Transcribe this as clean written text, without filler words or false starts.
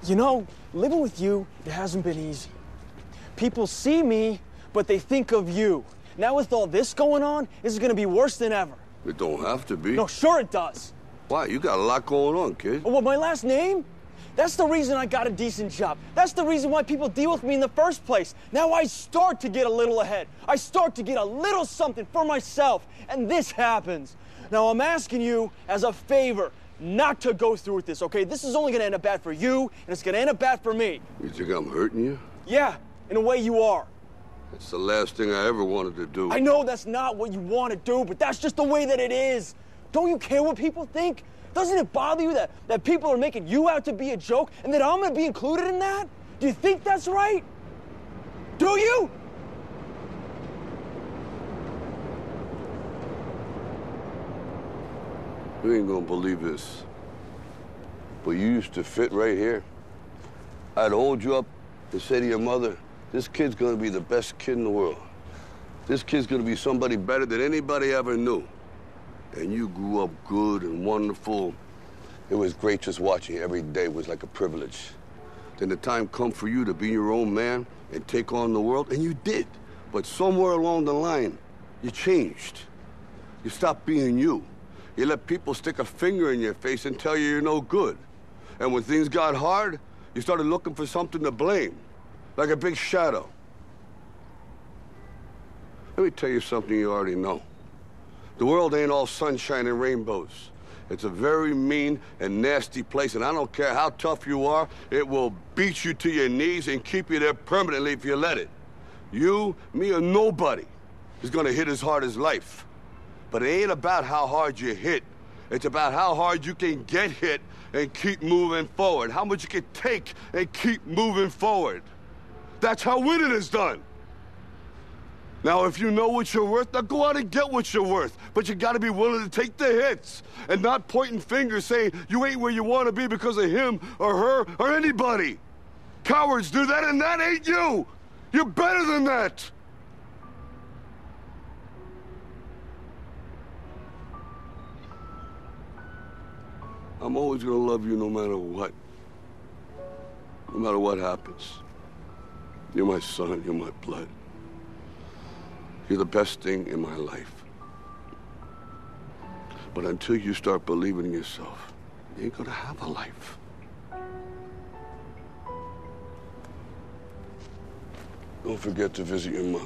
You know, living with you, it hasn't been easy. People see me, but they think of you. Now with all this going on, this is gonna be worse than ever. It don't have to be. No, sure it does. Why? You got a lot going on, kid. Well, my last name? That's the reason I got a decent job. That's the reason why people deal with me in the first place. Now I start to get a little ahead. I start to get a little something for myself, and this happens. Now I'm asking you as a favor not to go through with this, okay? This is only gonna end up bad for you, and it's gonna end up bad for me. You think I'm hurting you? Yeah, in a way you are. That's the last thing I ever wanted to do. I know that's not what you want to do, but that's just the way that it is. Don't you care what people think? Doesn't it bother you that people are making you out to be a joke and that I'm going to be included in that? Do you think that's right? Do you? You ain't gonna believe this, but you used to fit right here. I'd hold you up and say to your mother, this kid's gonna be the best kid in the world. This kid's gonna be somebody better than anybody ever knew. And you grew up good and wonderful. It was great just watching you every day. It was like a privilege. Then the time come for you to be your own man and take on the world, and you did. But somewhere along the line, you changed. You stopped being you. You let people stick a finger in your face and tell you you're no good. And when things got hard, you started looking for something to blame, like a big shadow. Let me tell you something you already know. The world ain't all sunshine and rainbows. It's a very mean and nasty place, and I don't care how tough you are, it will beat you to your knees and keep you there permanently if you let it. You, me, or nobody is gonna hit as hard as life. But it ain't about how hard you hit. It's about how hard you can get hit and keep moving forward. How much you can take and keep moving forward. That's how winning is done. Now, if you know what you're worth, now go out and get what you're worth. But you gotta be willing to take the hits and not pointing fingers saying you ain't where you wanna be because of him or her or anybody. Cowards do that, and that ain't you. You're better than that. I'm always gonna love you no matter what. No matter what happens. You're my son, you're my blood. You're the best thing in my life. But until you start believing in yourself, you ain't gonna have a life. Don't forget to visit your mother.